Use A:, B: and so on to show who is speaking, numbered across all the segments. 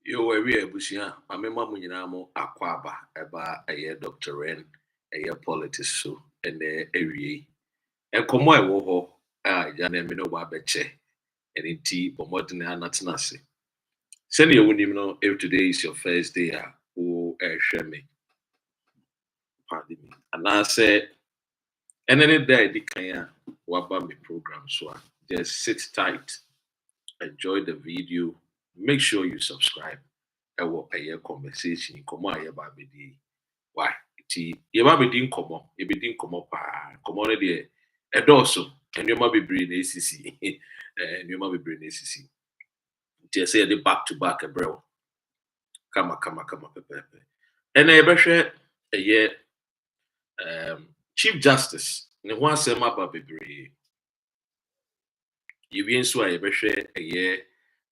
A: Yo, we abusia. Amema mu nyina mo akwaba eba eye Dr. Ren, eye politics so ene ewie. Enkomo ewo ho ya na me no ba beche. Enti bomodin anatenase. Send you wonim no if today is your first day o ehwe me. Pardon me. And I say any day di kan waba me program so just sit tight, enjoy the video, make sure you subscribe. Ewo eye conversation komo aye ba be di why ti ye ba be di nkomo e be di nkomo pa komo no de edoso enwema bebre na esisi enwema bebre na esisi ti say the back to back bro kama pepe and e be hwe eye chief justice ne ho asem aba bebre ye bi nso aye be hwe eye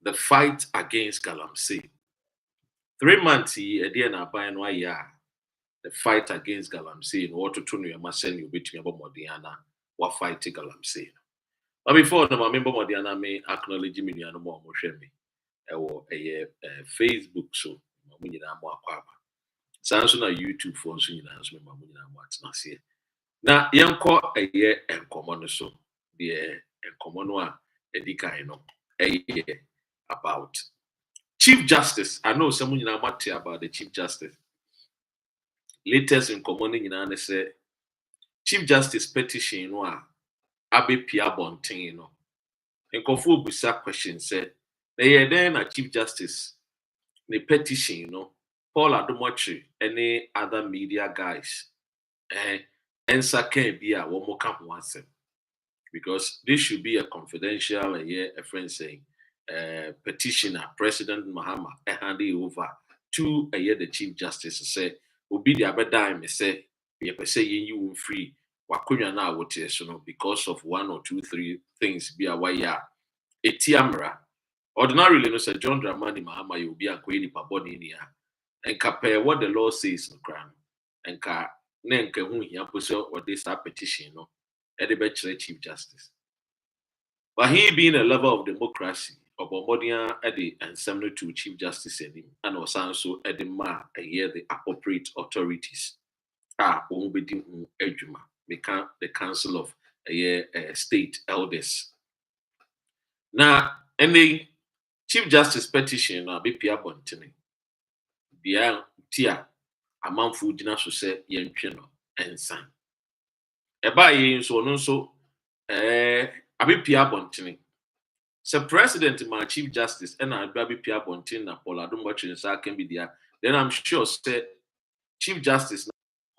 A: the fight against galamsey 3 months e de na ban no aye the fight against galamsey in what to no ma send you betimi abomodiana wa fight galamsey. But before no ma member modiana me acknowledge me nuano mo hwe me ewo Facebook so ma mo nyina mo akwa aba sanso na YouTube for so nyina so ma mo nyina mo atena se na yenko enkomo no so the enkomo no a edikai no about Chief Justice. I know some nyina mate about the Chief Justice. Latest in common nyina say Chief Justice petition no a abepia bonten no nkofo busa question say na Chief Justice the petition no Paul Adomochi any other media guys answer can be a one more come once because this should be a confidential a friend saying petitioner President Mahama hand it over to the Chief Justice say obi the abedime say you say you free wakunya na wote so no because of 1 or 2 3 things be a wire etiamra ordinarily no say John Dramani Mahama you be a queen paboni ni and compare what the law says no crime and ka nenke hu hia poso or this petition no e de be Chief Justice but he being a lover of democracy Obomodia Eddie and Seminary to Chief Justice and also Eddie Ma a year the appropriate authorities Ejuma the Council of State Elders. Now, any Chief Justice petition BPA Bontini. The tia a man food dinner so say yen piano and son. Eba yin so no so BPA Bontini. So President my Chief Justice and I BPA Bontini na Paul Adomochi so can be there. Then I'm sure say Chief Justice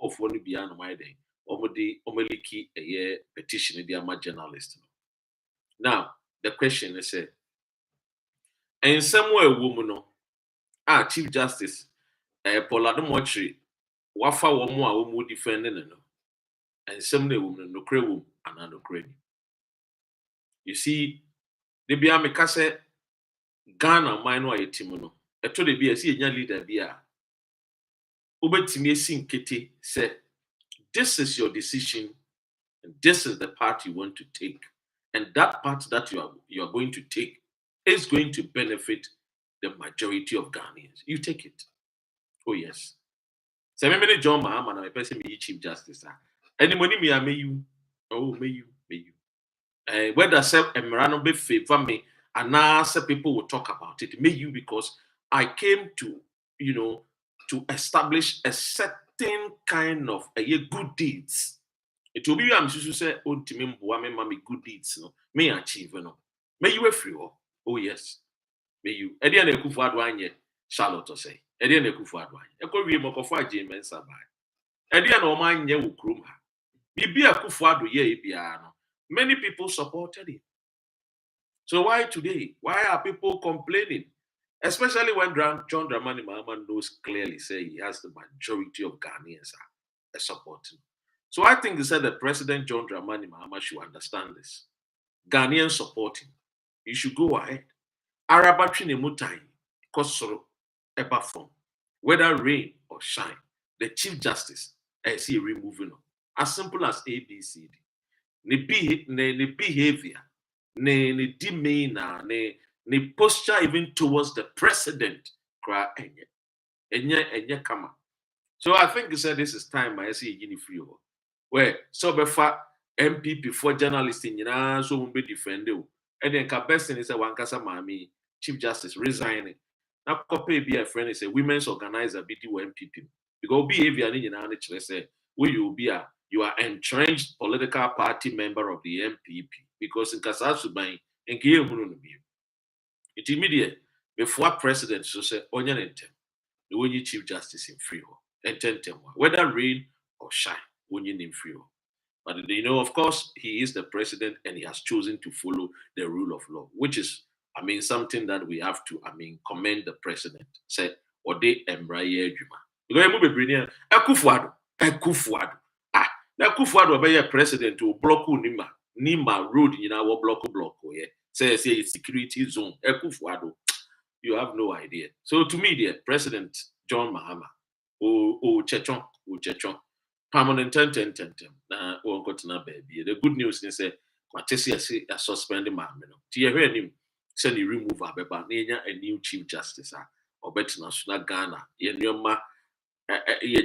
A: of one be an my day. Omeliki a petition the ama journalist. Now the question is in somewhere woman Chief Justice Paul Adomochi wafa womo a womo defending no and some woman no crewum and no credit. You see the bia me kase Ghana man no ayetimu no eto de bia see enya leader bia obetimi esi nkete say this is your decision and this is the path you want to take and that path that you are going to take is going to benefit the majority of Ghanaians. You take it. Oh yes. So me John Mahama na person me Chief Justice. Any money me may you. Oh may you. Whether say Emirano be favor me and now people will talk about it. May you because I came to to establish a certain kind of good deeds. It will be I'm to say Wontumi mami good deeds no may achieve no. May you a free oh yes. May you Edian Ekufu Adwanye Charlotte or say Edian Ekufu Adwanye. Eko wie mokofo agye mensa ba. Edian o man nye wo krom ha. Bibi Ekufu Ado ye bia no. Many people supported him. So why today? Why are people complaining? Especially when John Dramani Mahama knows clearly, say he has the majority of Ghanaians supporting. So I think he said that President John Dramani Mahama should understand this. Ghanaians support him. You should go ahead. Arabatri Mutai, Kosoro, Eba form. Whether rain or shine, the Chief Justice, I see removing them. As simple as ABCD. Ne behavior, ne demeanor, ne posture even towards the president Kra enye kama. So I think he said this is time I see Gini free. Where so befa MPP for journalists in so will be defended. And then Kabestin is a Wankasa Mami, Chief Justice resigning. Now copy be a friend is a women's organizer BD MPP. Because behavior in an say will you be a you are entrenched political party member of the MPP because in Kasasu by and give it immediate before president so say onion the way Chief Justice in free and whether rain or shine when you name free. But of course, he is the president and he has chosen to follow the rule of law, which is, something that we have to, commend the president. Say, or they embrace Juma. Because you be brilliant. Ekufuado. Ah, na Ekufuado be president to block Nima road in our block. Yeah. Say security zone. Ekufuado. You have no idea. So to me, the President John Mahama, Chechon, permanent 10. Na won't na baby. The good news is say, Matesi a suspended man. Tia him send you remove Abeba, a new Chief Justice, or better national Ghana, your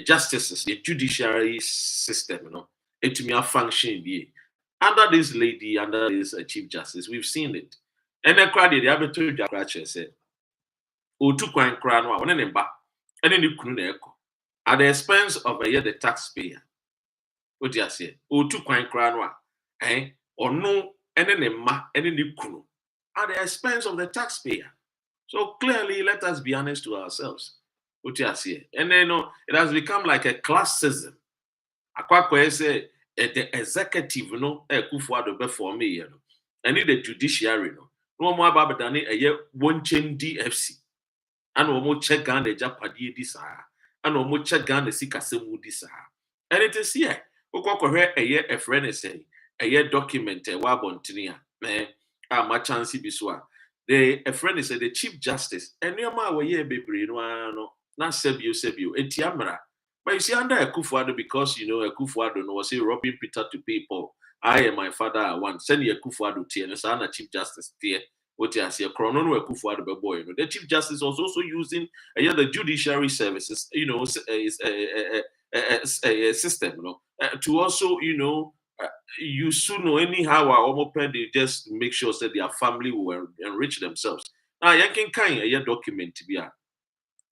A: justices, the judiciary system, it me a function be. Under this lady, under this Chief Justice, we've seen it. And the crowd, the arbitrary said, Otu kwan kra no a one ne ba ene ne kunu na eko at the expense of the taxpayer. What do you say? Otu kwan kra no a ono ene ne ma ene ne kunu at the expense of the taxpayer. So clearly, let us be honest to ourselves. What do you say? And then it has become like a classism. Akwa say the executive Kufuado be for me and the judiciary no more about than a Wontumi DFC. And omo check gun the Japadi this and omo check gun the Sikasemu this. And it is here. Okoko a year a friend say a year document a wabontinia. My chance biswa. A friend is the Chief Justice, and your ma ye baby no not sebio etiamra. But you see under a Kufuado because a Kufuado no was robbing Peter to people. I and my father are one. Send you a Kufuado tier and a Chief Justice tier. What you see, Chrono Kufuado boy. The Chief Justice was also using the judiciary services, a system, to also, you soon anyhow, almost they just make sure that their family will enrich themselves. Now, you can kind a document to be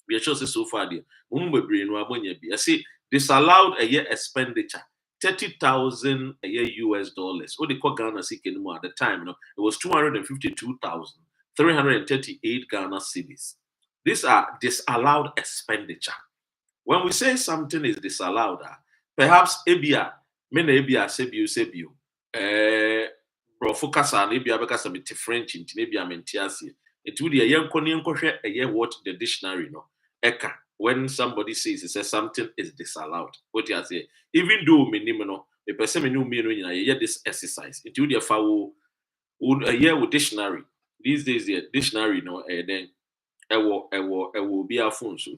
A: we are sure so far there. I see disallowed a year expenditure. 30,000 a year US dollars. What they call Ghana seeking more at the time, it was 252,338 Ghana cedis. These are disallowed expenditure. When we say something is disallowed, perhaps ebia, mena ebia sebio, bro focus on ebia because I'm French in ebia mentiasi. It would be a young what the dictionary eka. When somebody says something is disallowed, what you say, even though the person this exercise, it would be a year with dictionary. These days, the dictionary, and then will be a phone. So,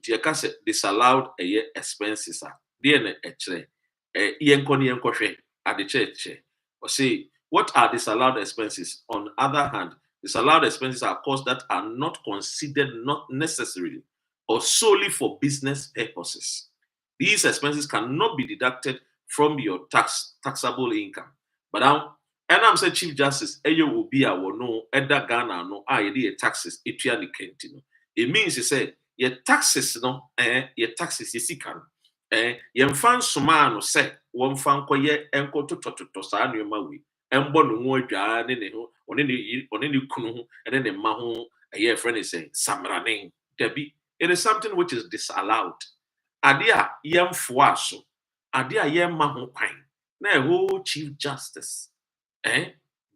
A: disallowed a year expenses. Then at the church. Or say, what are disallowed expenses? On the other hand, disallowed expenses are costs that are not considered not necessarily or solely for business purposes. These expenses cannot be deducted from your taxable income. But now, and I'm saying Chief Justice, will be our no, Edda Ghana, no, taxes, it means you say, your taxes, your taxes, you see, can, your fan sumano say, one fan koye, enko to sa new mawi, and bon no jan in the kunu, and then the mahu, a year friend is saying, Samraning, Debbie. It is something which is disallowed. Adia yem fuaso. Adia yem mahupine. Na whole Chief Justice.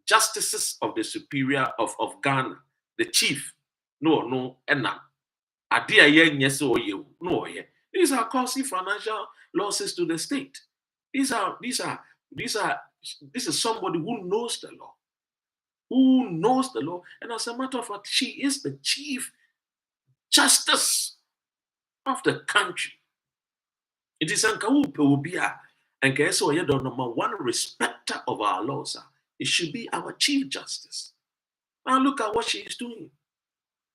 A: Justices of the Superior of Ghana. The chief. No, ena. Adia yen yes or you. No, yeah. These are costly financial losses to the state. This is somebody who knows the law. Who knows the law. And as a matter of fact, she is the Chief Justice of the country. It is Ankawupewubia and Keso the number one respecter of our laws. It should be our Chief Justice. Now look at what she is doing.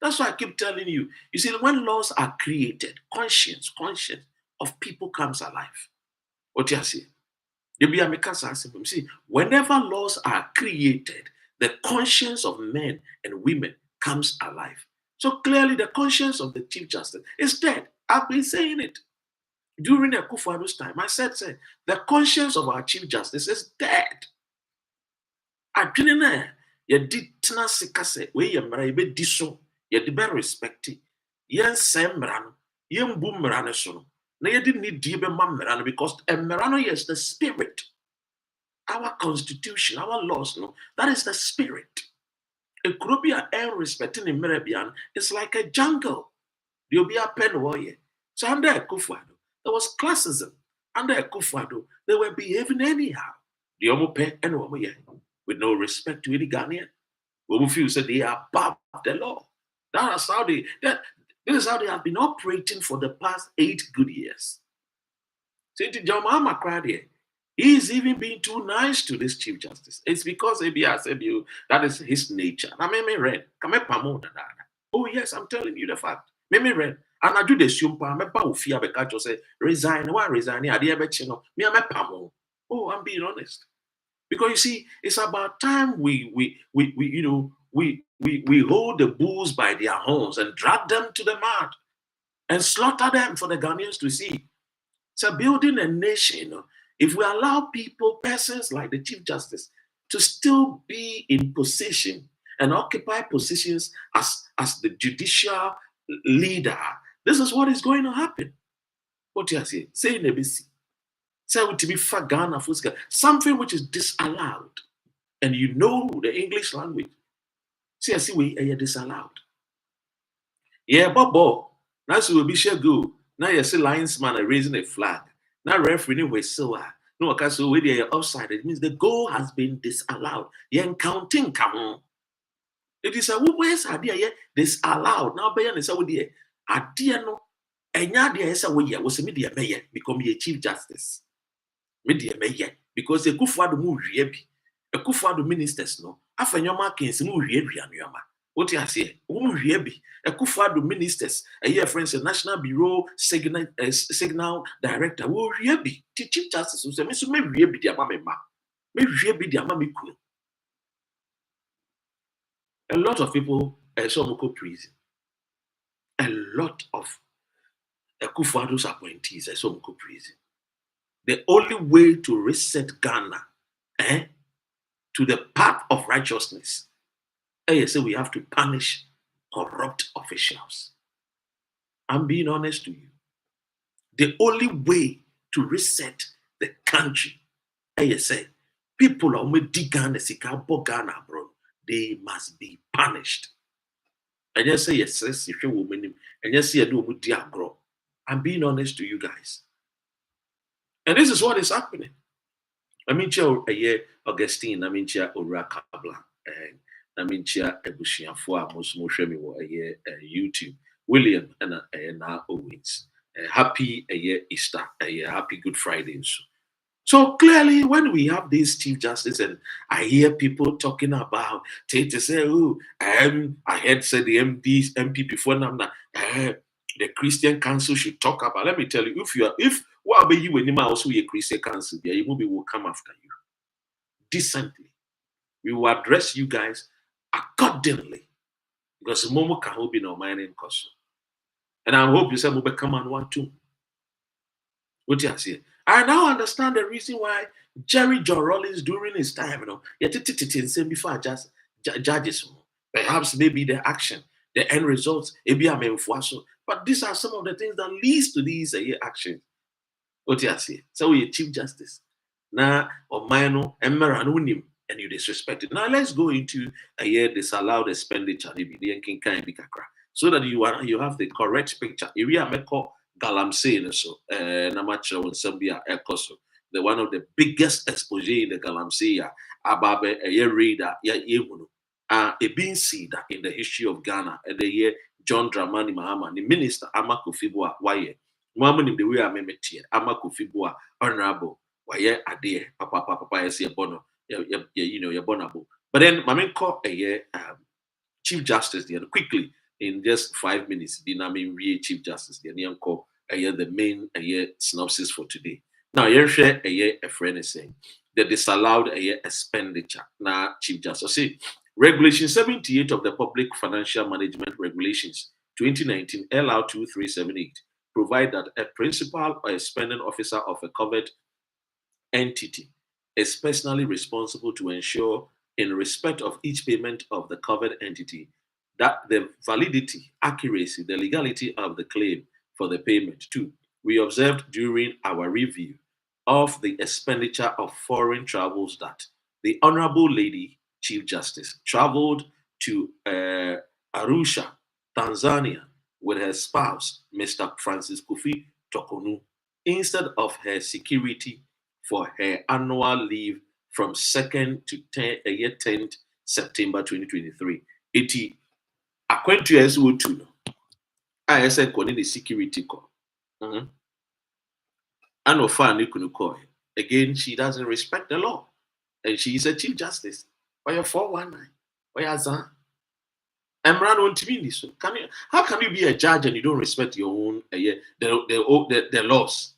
A: That's why I keep telling you. You see, when laws are created, conscience of people comes alive. What you say? See, whenever laws are created, the conscience of men and women comes alive. So clearly, the conscience of the Chief Justice is dead. I've been saying it during Akufo-Addo's time. I said, the conscience of our Chief Justice is dead. Adwene na yɛde tena ase ka sɛ wei yɛ mmara yɛbɛdi so yɛde bɛ respecte yɛnsɛe mmara no yɛmbu mmara no so no na yɛde nidie bɛma mmara no because mmara no yes the spirit, our constitution, our laws no, that is the spirit. Ekuro bi a ɛnrespecte ne mmara bia no is like a jungle. Deɛ obi apɛ no wɔyɛ. So under Akufo-Addo there was classism. Under Akufo-Addo they were behaving anyhow. Deɛ ɔmo pɛ ɛna ɔmo yɛ, with no respect to any Ghanaian. We feel that they are above the law. This is how they have been operating for the past 8 good years. Say to John Mahama cried, he is even being too nice to this Chief Justice. It's because that is his nature. Now, oh, yes, I'm telling you the fact. And I do the sumpa, say, resign, why resign? Oh, I'm being honest. Because you see, it's about time we hold the bulls by their horns and drag them to the mud and slaughter them for the Ghanaians to see. So building a nation, if we allow persons like the Chief Justice, to still be in position and occupy positions as the judicial leader, this is what is going to happen. What do you say? Say in ABC. To be Ghana, something which is disallowed, and you know the English language. See, we are disallowed. Yeah, Bobo. Now so we be sure go. Now you see linesman raising a flag. Now referee whistle. No, okay, so we are offside. It means the goal has been disallowed. You're counting, come on. It is a where's idea disallowed. Now, Bayan is a idea. Idea no. And idea is a way was a media mayor become a Chief Justice. Media mayor because a Akufo-Addo mu riebi. A Akufo-Addo ministers no. Afanyoma kins mu riebi anuama. What you say? Mu riebi. A Akufo-Addo ministers. A year friends a National Bureau Signal Director. Mu riebi. Chief Justice who say me so me riebi di ama me ma. Me riebi di ama me ku. A lot of people some go prison. A lot of Akufo-Addo's appointees some go prison. The only way to reset Ghana to the path of righteousness, so we have to punish corrupt officials. I'm being honest to you. The only way to reset the country, say, people are with Ghana, Ghana, bro, they must be punished. And just say yes, if you woman, and just say I do with grow. I'm being honest to you guys. And this is what is happening. I mean, Augustine, I mean, Orakabla, and I mean, Ebusiafua, most YouTube, William, and now Owens. Happy Easter, happy Good Friday. So clearly, when we have these Chief Justice, and I hear people talking about, they say, oh, I had said the MP before now, the Christian Council should talk about. Let me tell you, if what about you when you also a Christian Council, there, will come after you decently. We will address you guys accordingly because Momo can be no mind in Koso. And I hope you say Mobe come and want to. What you say? I now understand the reason why Jerry John Rollins during his time, same before just judges. Perhaps maybe the action, the end results, but these are some of the things that leads to these actions. What you say? So we Chief Justice. Now, or minor and you disrespect it. Now let's go into a year disallowed expenditure so that you have the correct picture. Area Meko galamsey so namacho Sambia Ekoso. The one of the biggest exposure in the galamsey ababe a year reader Yohuno. A being seed in the history of Ghana and the year John Dramani Mahama, the minister Amako Fibua Waye. Woman in the way I met here, Amako Fibua, honorable. Why ade papa yes your bono your bonabo. But then Mamin called a year Chief Justice then quickly in just 5 minutes. Dinami Rie Chief Justice, the Nyanko, the main synopsis for today. Now, you share a friend is saying the disallowed expenditure. Now, Chief Justice say Regulation 78 of the Public Financial Management Regulations 2019 LR 2378 provide that a principal or a spending officer of a covered entity is personally responsible to ensure, in respect of each payment of the covered entity, that the validity, accuracy, the legality of the claim for the payment. Two, we observed during our review of the expenditure of foreign travels that the Honorable Lady Chief Justice traveled to Arusha, Tanzania, with her spouse, Mr. Francis Kofi Tokonu, instead of her security for her annual leave from 2nd to 10th September 2023. Eti akwantu ese wotu no. A ese kone the security call. And ofa kunu call. Again, she doesn't respect the law. And she is a chief justice. Why you 419? Why you Zan? Emran Wontumi ni so. How can you be a judge and you don't respect your own the laws?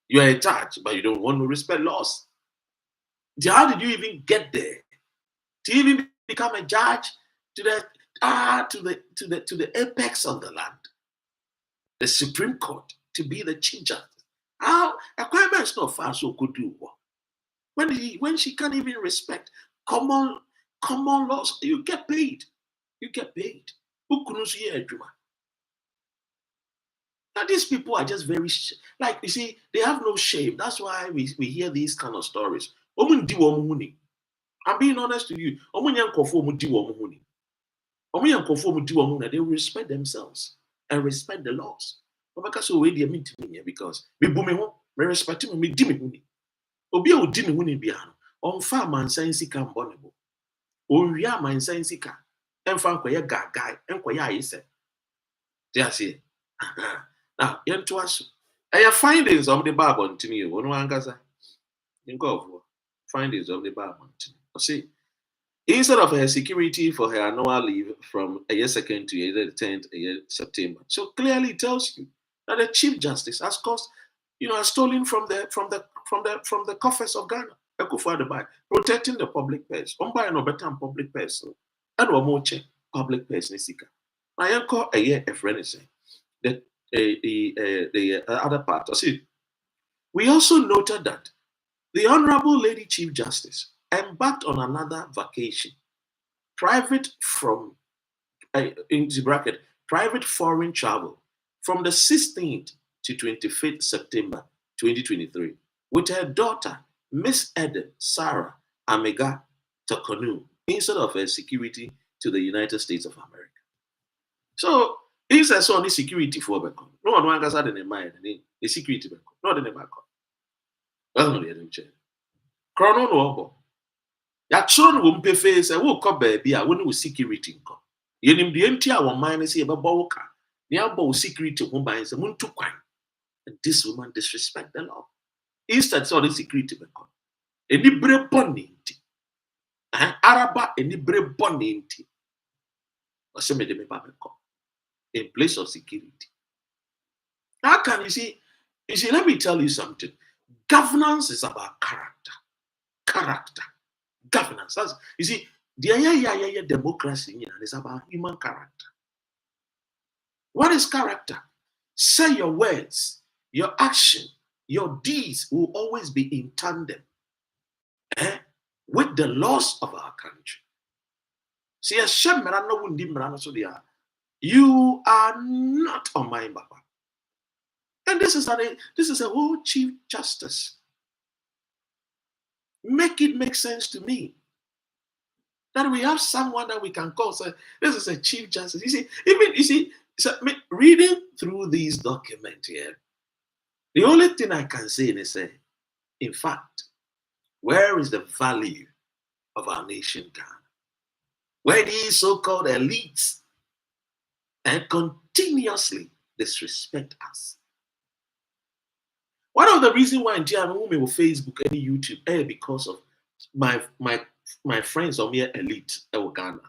A: You are a judge, but you don't want to respect laws. How did you even get there? To even become a judge to the apex of the land, the Supreme Court, to be the chief justice. How a crime is not far so could do when she can't even respect common laws, you get paid. You get paid. Now, these people are just very, like, you see, they have no shame. That's why we hear these kind of stories. I'm being honest with you. They respect themselves and respect the laws. Because me respect me. Obi a odi me huni bia no onfa amansan sika mbonebo onwia amansan sika emfa nkoye gagai enkoye ayese ti ase now yento aso aya findings of the Bible ntimi wonu ankasa nkofo findings of the Bible ntimi see instead of her security for her annual leave from a year 2nd to the 10th September, so clearly it tells you that the Chief Justice has caused, has stolen from the coffers of Ghana. Protecting the public purse. No better public person. And one more check public purse. I call a friend saying that the other part. See, we also noted that the Honorable Lady Chief Justice embarked on another vacation, private foreign travel from the 16th to 25th September 2023 with her daughter, Miss Eden Sarah Amega Tokonu, instead of her security to the United States of America. So, this is only security for Beko. No one has had in mind the security Beko, not in the back. Well, no, they don't change. Chrono no. Ya children will pay face and will come baby. I wouldn't with security. Yenim the empty our mind is about Boka. Nearby security home by the moon to quine. And this woman disrespect the law. Instead, saw the security Beko. Any brave bonity. Araba any brave bonity. Or some of them in place of security. How can you see? Let me tell you something. Governance is about character. Character. Governance. That's, you see, the democracy is about human character. What is character? Say your words, your action, your deeds will always be in tandem with the laws of our country. See, you are not on my Baba. And this is a whole Chief Justice. Make it make sense to me that we have someone that we can call. So this is a Chief Justice. You see, reading through these documents here, the only thing I can say is say, in fact, where is the value of our nation, Ghana? Where these so-called elites and continuously disrespect us. One of the reasons why I'm on Facebook and YouTube is because of my friends on here elite in Ghana.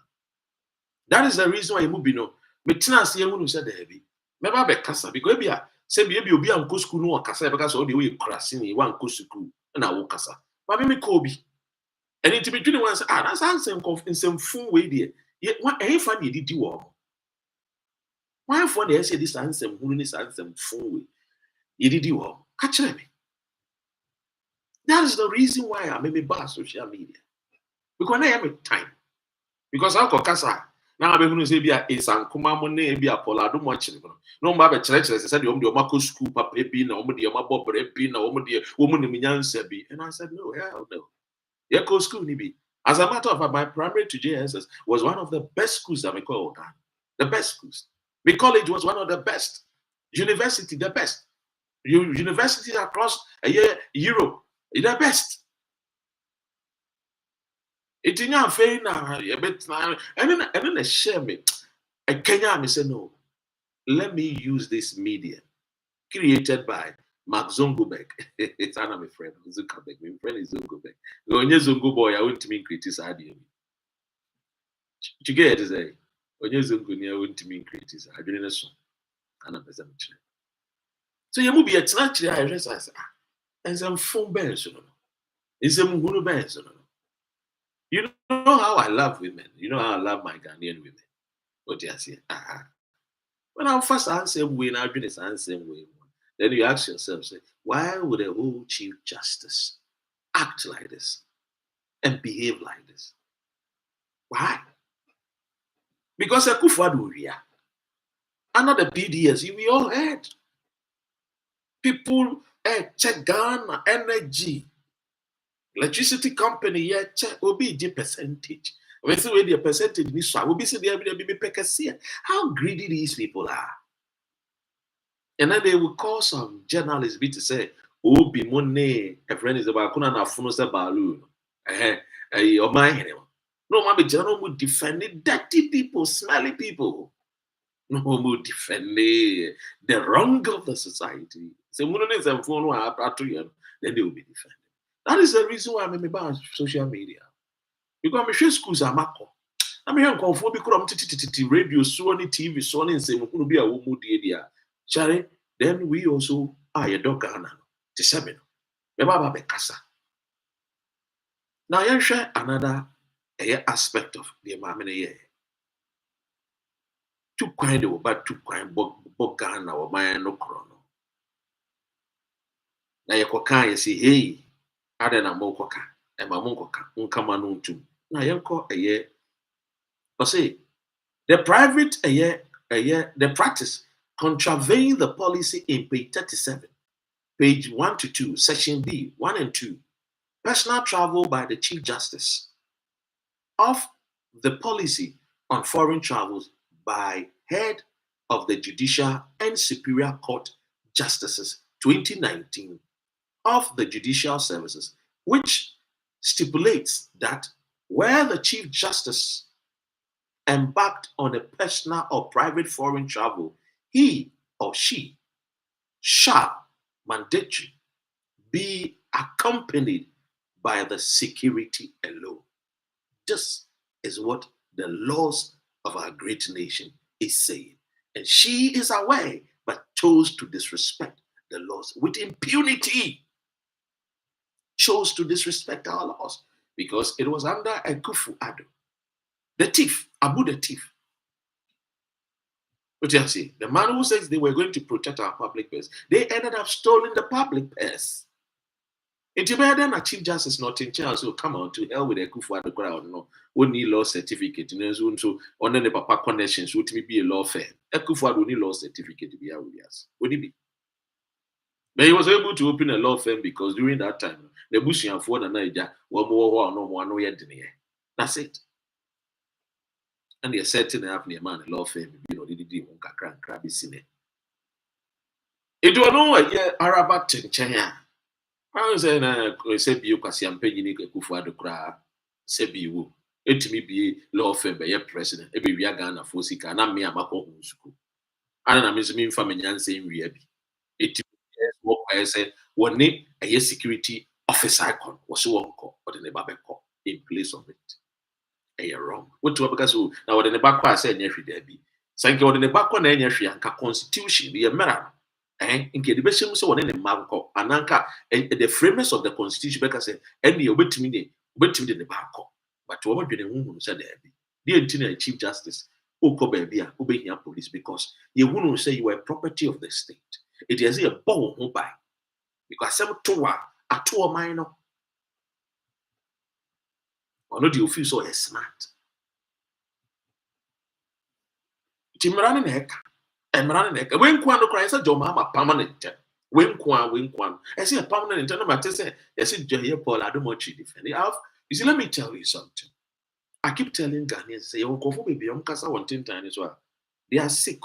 A: That is the reason why Metina see who said Debbie. Meba be kasa because be a say be obi an go school no kasa because all the way crashing one go school na wo kasa. But me ko bi. And it between one say that's ansem in some full way there. Ye one eh fa dey didi wo. Why for dey say this ansem who ni ansem full way. Ye didi wo. Catch me. That is the reason why I may be bad social media. Because I have a time. Because I go kasa. Now I'm going to say, "Be a sankuma money, be a polado much." No matter church, I said, "You are my school, papa, be no, you are my bob, be no, woman, be." And I said, "No, hell no. You go school, be." As a matter of fact, my primary to JSS was one of the best schools that we call the best schools. My college was one of the best. University, the best. University across Europe, the best. It in your face now, a bit now, and then a share me. A Kenya, me say no. Let me use this media created by Mark Zuckerberg. It's one of my friend, Zuckerberg. My friend is Zuckerberg. Onye Zungu boy, I want to mean criticize him. You get it, say. Onye Zungu ni I want to mean criticize. I didn't know. And I'm saying, so you move be a snatch. I rest. I say, and some phone bands, you know. It's some guru bands, you know. You know how I love women. You know how I love my Ghanaian women. What you say? When I first answer way, now doing this answer way, then you ask yourself, say, why would a whole Chief Justice act like this and behave like this? Why? Because a Akufo-Addo we are. Another PDS, we all heard. People check Ghana energy. Electricity company, yeah, check will be the percentage. We see where the percentage is, will be see the how greedy these people are. And then they will call some journalists be to say, "Oh, be money." A friend is about kuna na funo se balloon. Or my no, my journal would defend it. Dirty people, smelly people. No, would defend the wrong of the society. So, then they will be defended. That is the reason why I'm about social media. Because I'm sure schools are mako. I'm here on phone because radio, so on TV, so on, and say, "Who be a woman, dear." Charlie, then we also are a dog Ghana. The seven. Remember Bekasa. Now, you share another aspect of the Mamene. Two kind of but two kind of Ghana or my no chrono. Now, you can say, "Hey, I don't know Mokoka, and my Monkoka, Unkamanu too." Now, you call a year. Or say, the private the practice contravene the policy in page 37, page 1 to 2, section B, 1 and 2, personal travel by the Chief Justice of the policy on foreign travels by head of the Judicial and Superior Court Justices 2019 of the Judicial Services, which stipulates that where the Chief Justice embarked on a personal or private foreign travel, he or she shall mandatory be accompanied by the security alone. This is what the laws of our great nation is saying. And she is aware, but chose to disrespect the laws with impunity. Chose to disrespect our laws because it was under Akufo-Addo. The thief, Abu the thief. What do you see? The man who says they were going to protect our public purse, they ended up stealing the public purse. It's better than a Chief Justice not in charge, so come on to hell with a Akufo-Addo crowd. No, we need law certificate. So on the papa connections would be a law firm. Akufo-Addo need law certificate to be out with us. Would it be? But he was able to open a law firm because during that time, the Bush and Ford and Niger were more no one yet. That's it. And they're setting up near man a law firm, did crabby sine. It was no Arabat Chenya. I was saying, I said, you can see I'm paying you Akufo-Addo crab, said you. It may be law firm by your president, every Ghana for Sika, and I'm me, I'm a school. And I'm missing family and saying, it what I said, one name a security officer icon was one call, but in the Babeko in place of it. You're wrong. What to because now what in the back I said, every day be Sanke on the back on any constitution, the America. Nke the best so one in Marco, Ananka, the framers of the constitution, because any obey the back. But what do the said there? The entire chief justice, Oko baby, obey your police because you wouldn't say you were property of the state. It is a bow by because some toa a toa minor. Or not you feel so smart. Timran neck, and ran neck. When Quando cries a Jomama permanent. When Quan, I see a permanent internal matter say, I see Jahia Paul, I don't want you defend it. You see, let me tell you something. I keep telling Ghanaians, say, oh, go for baby, I'm Casa 1 time as well. They are sick.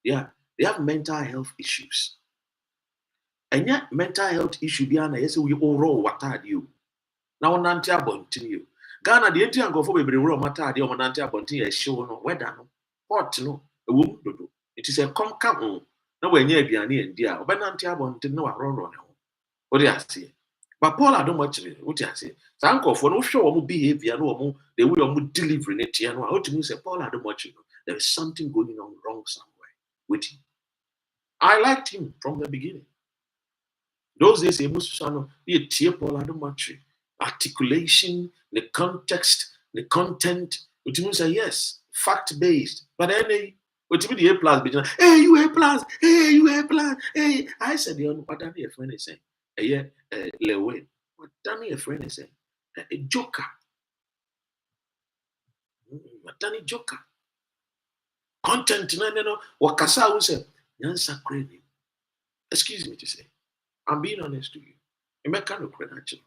A: They have mental health issues. And yet, mental health issue beyond I say we all roll what are you. Now, Nantia Bontinio. Ghana, the Indian go for baby, roll matter, the Omanantia Bontia, show no, weather no, what no, a woman do. It is a come. No, when you're Biani and dear, Obanantia Bontino, a roll. What do you say? But Paul, I don't much. What do you say? So uncle for no show more behavior, no more. They will almost delivering it. You know, how to say, Paul, I don't much. There is something going on wrong somewhere with him. I liked him from the beginning. Those days, he must be a tear, Paul, I don't much. Articulation, the context, the content. Which means yes, fact based. But then, what you mean the A plus? Hey, you A plus. Hey, you A plus. Hey, I said, what Danny a friend is saying. Yeah, Lewe. What Danny a friend is saying. A joker. What Danny joker. Content, no. What Kasa will say. Yansa crazy. Excuse me to say. I'm being honest to you. You make kind of credential.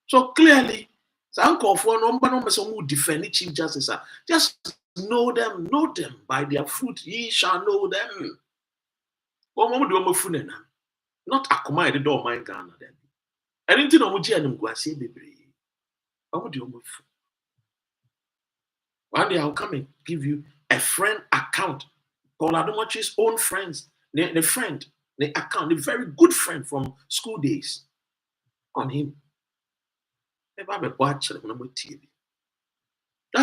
A: So clearly, some call for number who defend the chief justice. Just know them by their fruit. Ye shall know them. Not Akuma the door my Ghana then. Anything on which I'm going to say, baby. One day I'll come and give you a friend account. Paul Adomachi's own friends, the friend, the account, the very good friend from school days on him. That's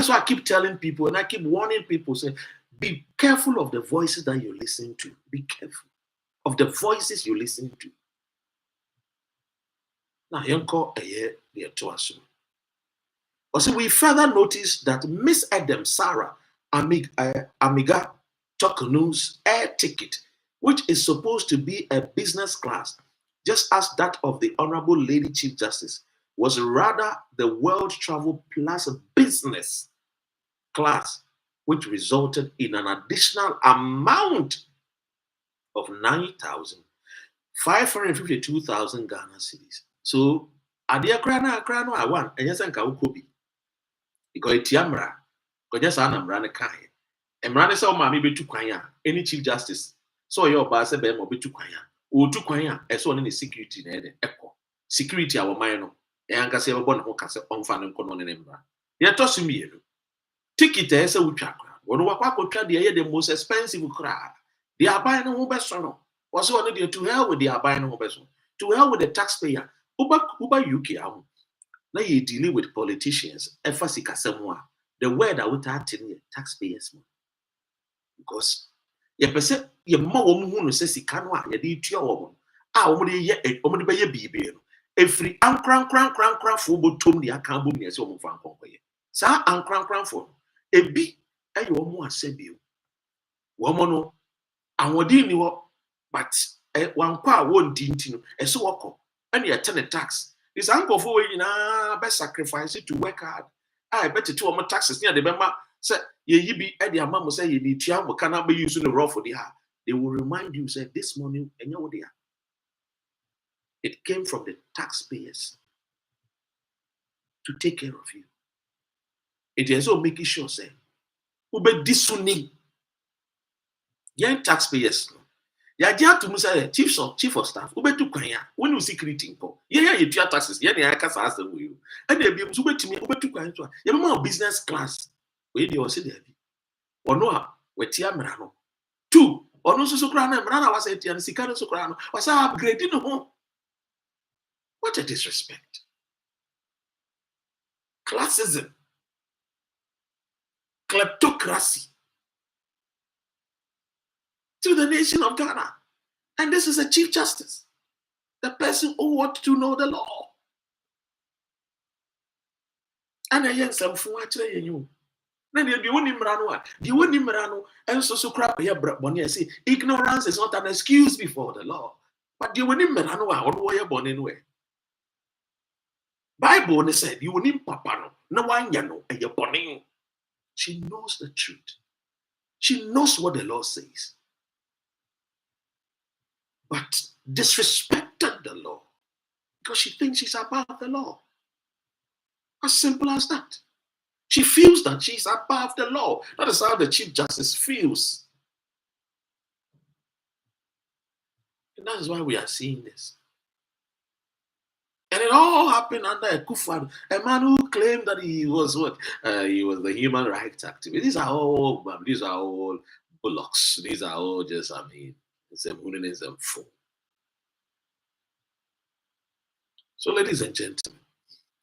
A: why I keep telling people and I keep warning people, say, be careful of the voices that you listen to. Be careful of the voices you listen to. Now, Yonko Eye the Etoasu. Also, we further notice that Miss Adam Sarah Amiga Chokonu's air ticket, which is supposed to be a business class, just as that of the Honorable Lady Chief Justice, was rather the World Travel Plus business class, which resulted in an additional amount of 9,552,000 Ghana cedis. So, adia krano I want, and yes, and Kaukobi. Because it's Yamra, because yes, I'm running Kai. And running so mammy be to Kwaya, any chief justice. So your boss a bem or be to Kwaya, or to Kwaya, as one in the security, echo. Security, our minor, and Cassava Bon Hocas on Fan and Conon and Embra. They're tossing me. Ticket as a woodchuck. When Wako tried the most expensive crowd. The albino who best son was one to hell with the albino person, to hell with the taxpayer. Uba UK. Now you deal with politicians, Efasika somewhere. The word I would add in taxpayers. Because your percent your mom who says he can't want your woman. I only yet a woman by your baby. Every crank for botom the account boom as your fan company. Sa crank for a bee and your more said you. Woman, I would you but one car won't dint a so walk and you attend a tax. This uncle for best sacrifice it to work hard. I bet you 2 more taxes near the member said ye be at your mama say you need to cannot be using the raw for the heart. They will remind you say this morning and you're there. It came from the taxpayers to take care of you. It is also making sure say ube disuni young taxpayers. Ya to Musa chief of staff. Ube to Kwaya. When you security ko. Yeah, you pay taxes. Yeah, I can ask you. And they be ube to me. Ube to Kwaya. You know business class. We dey also there. Or no, we tia mrano. 2. Or no so krana mrana was eti and sikano so krana. Was upgrading no. What a disrespect. Classism. Kleptocracy. to the nation of Ghana. And this is a Chief Justice, the person who ought to know the law. And I am some fun actually you. Then you won't imrano, and so crap here, but say ignorance is not an excuse before the law. But you won't imrano on where you're born anyway. Bible said you will need papa no one you know and you're born. She knows the truth. She knows what the law says. But disrespected the law because she thinks she's above the law. As simple as that. She feels that she's above the law. That is how the Chief Justice feels. And that is why we are seeing this. And it all happened under a Akufo-Addo, a man who claimed that he was what? He was the human rights activist. These are all bullocks. These are all just, some fool. So, ladies and gentlemen,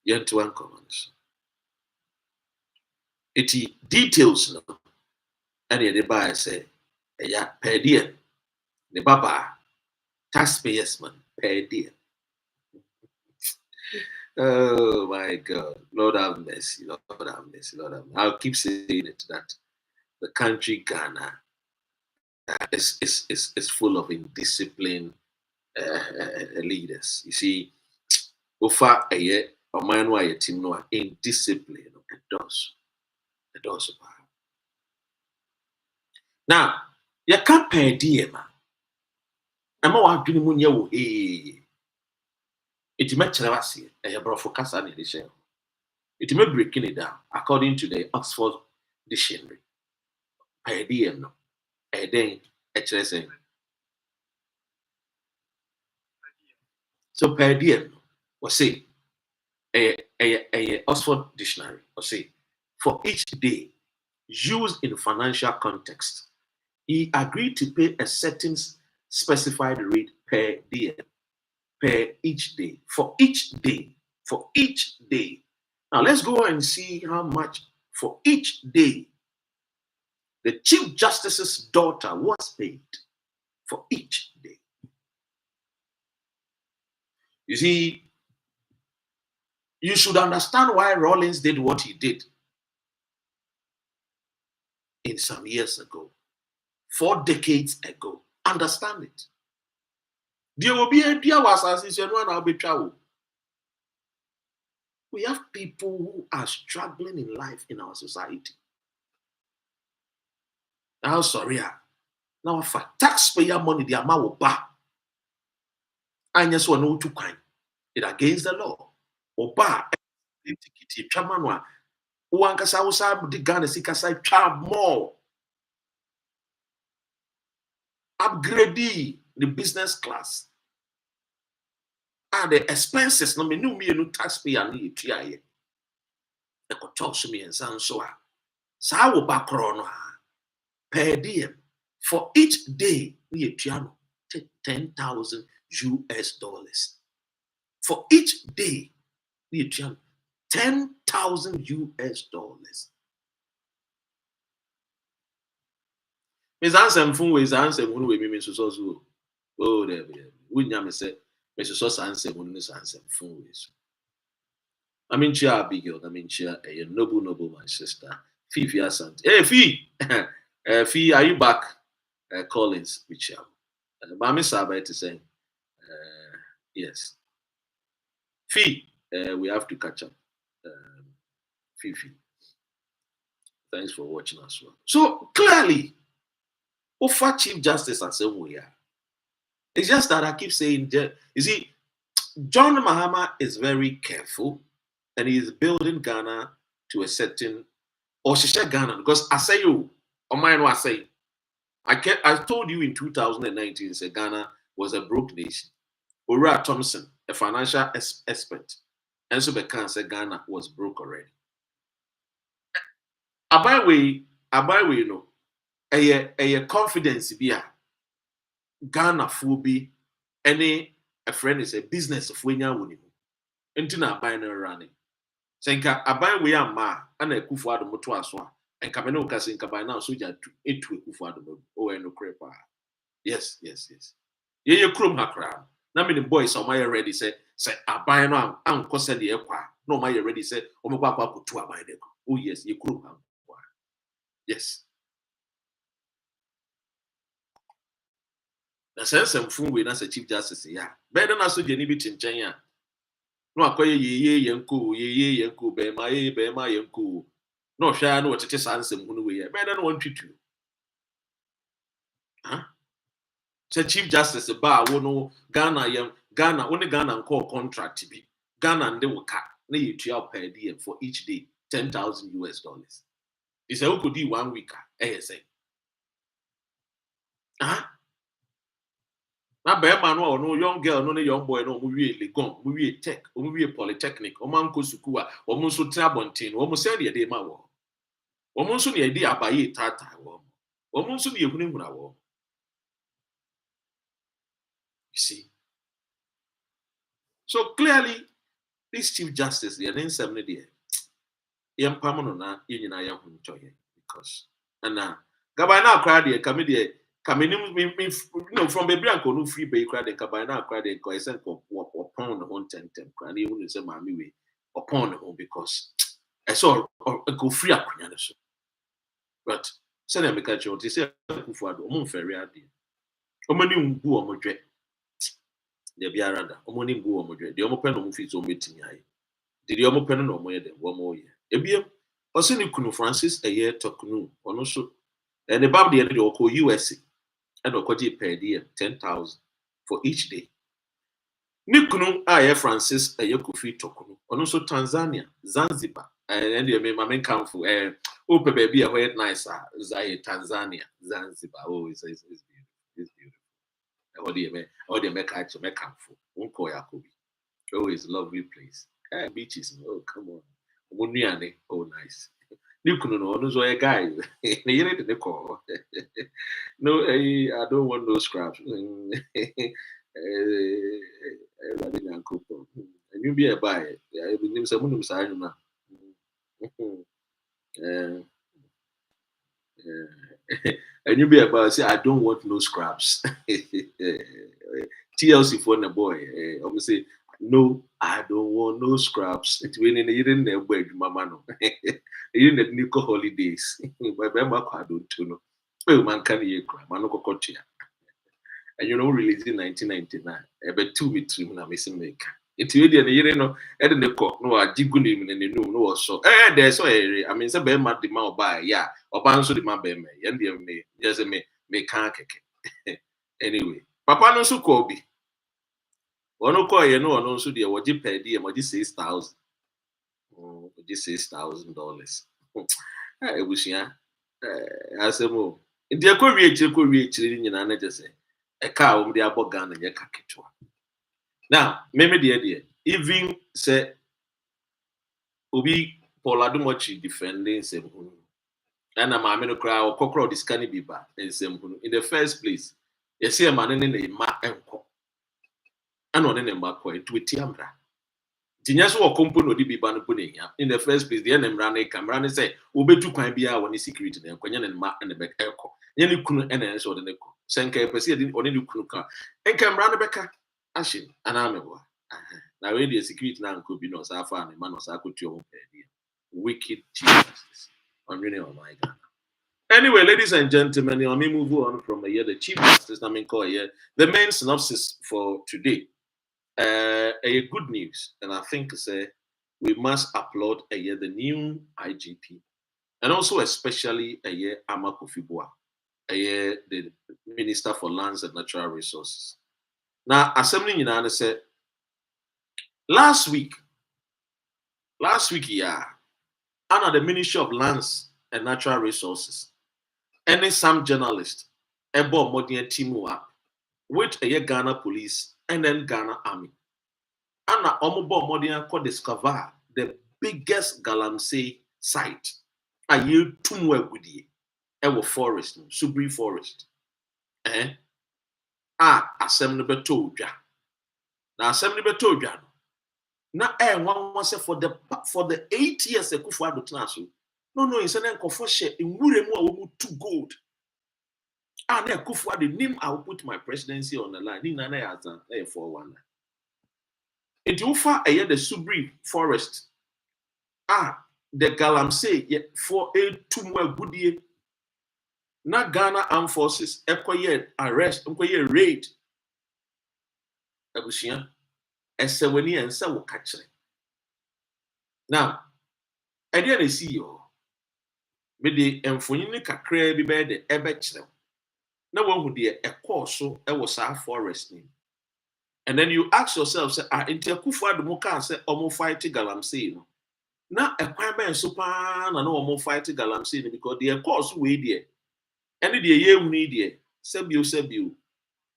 A: Yentuan Commons. It details no. And the buyer say, yeah, per diem. The baba, taxpayers man, per diem. Oh my God. Lord have mercy, Lord have mercy, Lord have mercy. I'll keep saying it that the country Ghana is full of indisciplined leaders. You see, Ofa a man who a team no indiscipline it does. It does. Now, you can't pay DM. I'm not doing money. It may tell a brother Casa in the shell. It may breaking it down according to the Oxford Dictionary. Per diem, no. A day, HSN. So per diem, or say, a Oxford Dictionary, or say, for each day used in financial context, he agreed to pay a certain specified rate per diem, per each day, for each day, for each day. Now let's go and see how much for each day the Chief Justice's daughter was paid for each day. You see, you should understand why Rawlings did what he did in some years ago, 4 decades ago. Understand it. There will be a dear was we have people who are struggling in life in our society. Now, sorry, now for taxpayer money, the amount will buy. And yes, one no too kind. It against the law. Or buy the ticket, chairman. One kasa usa the Ghana sikasa charge more. Upgrade the business class. And the expenses no me no taxpayer ni etua ye. E ko talk to me and sound so a. Sa wo ba kro no per diem for each day ni etua no $10,000 US. For each day ni etua $10,000 US. Miss answer fun we answer mun we me so so. Oh there be. Wunya me say me so answer mun no answer fun we so. I mean, chia big girl. I mean, chia a noble, my sister. Fifi Asante. Hey, Fee. Fee, are you back? Collins, which Mami Sabat is saying, yes. Fee, we have to catch up. Fifi. Thanks for watching as well. So clearly, Ofa Chief Justice and same way. It's just that I keep saying, you see, John Mahama is very careful. And he is building Ghana to a certain, or she said Ghana, because I say you, or mine was saying, I told you in 2019, say Ghana was a broke nation. Ura Thompson, a financial expert, and so can say Ghana was broke already. Abai we, you know, a confidence be Ghana fubi any a friend is a business of Wenya Wunimu. Into na buy no running. Senka aban we ama ana Akufo-Addo moto aso a enka me no ka senka by now soja etu Akufo-Addo o no crepa Yes. Ye krom hakra. Na me the boys on my ready say aban no anko say de ekwa. No my ready say o me kwa kwa to aban de. Oh yes, ye krom ha. Yes. Na sense mfun we na say chief justice ya. Be na so je ni bi chenchen ya. No akoye ye yenko be ma yenko. No hwa na otete sansem hunu we ya. Be na won twitu. Huh? Say chief justice ba wo no Ghana only Ghana call contract bi. Ghana and they will cut. Na you per diem for each day $10,000. It's a could do 1 week. Say. Huh? Na be man no young girl no young boy no mu wie legon mu wie tech mu wie polytechnic o man ko suku a o mu so tra bonten o mu se de dey ma wo o mu so ne dey abaye tata wo o mu so ne ehunu hura wo. You see, so clearly this chief justice the then 7 there yam pam no na yenyina ya hu nchoye because na gaba na akra de kame de kamenim me from baby anko no free be kra de gaba na akra de ko esen ko upon no tentem kra na ehunu se maami we upon no because I saw go free akonya no so but say na make sure they say kufu ado o mo fere ade o mani ngu o mo dwe de biara da o mo ni ngu o mo dwe de o mo pe no mo fi so metimi aye de o mo pe no mo ye de wo mo ye ebiem o se ni kunu Francis eye tokunu ono so and the bab de o ko USA and o ko je per day 10,000 for each day ni kunu aye Francis eye kofi tokunu ono so Tanzania Zanzibar and the me mamen kamfo o pe baby e ho nice zai Tanzania Zanzibar oh it's beautiful it's beautiful o de me catch me kamfo unko yakobi oh it's a lovely place beaches oh come on omunuane oh nice ni kunu no ono so a guy na yere de ko no I don't want no scraps everybody na cook and you be a buy I be nim say munum sa anuma and you be about say I don't want no scraps. TLC for the boy. I'm say no, I don't want no scraps. It's when you didn't know where mama no. You didn't need holidays. But I don't know. Oh man, can you cry? Man, no cocotia. And you know, released in 1999. About 2 weeks, I'm missing make. It's really a year no, I didn't call no, I did good evening and you know, so there's so I mean, it's a bear mad the man buy, yeah, or bounce the man bear me, and the me, just me can't anyway. Papa no so call be. One no call you know, and also the what you pay the what you $6,000. Just $6,000. I wish ya. I say more. In the reach in an just say a cow the above gun and your caketua. Now, maybe the idea, even say, Obi Poladumochi defending Semhunu. And I'm a cry or cockroach this can be bad in Semhunu. In the first place, you see a man in a ma and co. And on a marco into a tiambra. Genius or compound be banning in the first place, the enemy ran a camera say, Ube to quite be our security and Quyan and Mark and the back echo. Yenny couldn't answer the neco. Sanka proceeding on any kunuka. And can run a backer. Ashin, and I'm a boy. Now, radio security now could be no Safa and man was I could your wicked Jesus. On my God. Anyway, ladies and gentlemen, let me move on from here. The chief justice, I mean, call here. The main synopsis for today. A good news, and I think say we must applaud the new IGP, and also especially Ama Kofi Buah, the Minister for Lands and Natural Resources. Now, assembly in said last week, yeah, under the Ministry of Lands and Natural Resources, any some journalist, ebo modern team up with Ghana Police and then Ghana Army. And omobo modern could discover the biggest galamsey site. A year tumwe gudi, ewo forest, Subri Forest. Assembly betoja. Now assembly betoja. Na one was for the 8 years a kufu ado tnaso. No, it's an enko for share in wure mu 2 gold. Ah, na Akufo-Addo nim I will put my presidency on the line. Ni na ya azan na 419. Nti ufa eye the Subri forest. Ah, the galamsey for a tumwa goodie. Na Ghana Armed Forces ekoye arrest, ekoye raid. Abusia eseweni ense wo kachire. Now, I didn't see you. Me de emfonyin kakra bi be de ebe kire. Na wahu de ekọ so e wo sa forest ni. And then you ask yourself, say, inti Akufo-Addo mo kan say omo fight galamsey no. Na ekwan ben so pa na no omo fight galamsey no because the course we there. Any the ye hu ni there. Sebio.